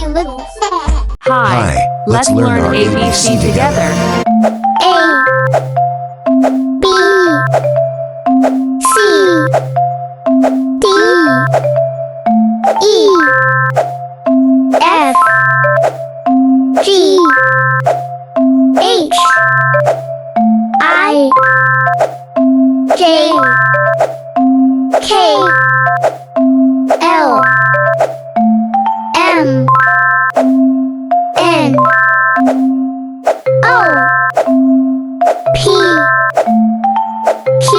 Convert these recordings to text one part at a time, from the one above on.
little. Hi, let's learn our ABC together. A, B, C, D, E, F, G, H, I, J, K, L, M, N, O, P, Q,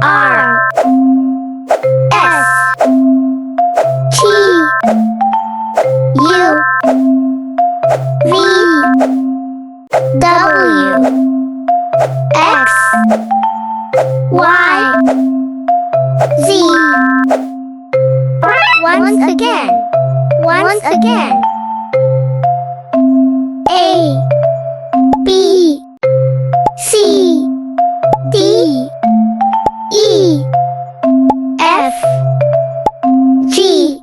R, S, T, U, V, W, X, Y, Z. Once again. A, B, C, D, E, F, G,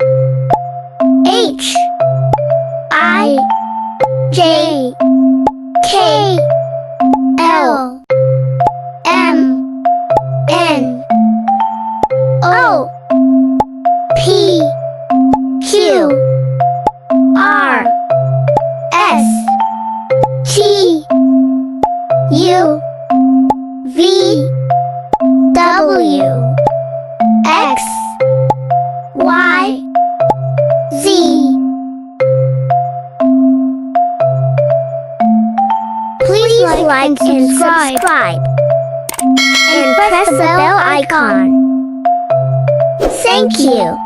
H, I, J, K, L, M, N, O, P, Q, R, S, T, U, V, W, X, Y, Z. Please like and subscribe. And press the bell icon. Thank you.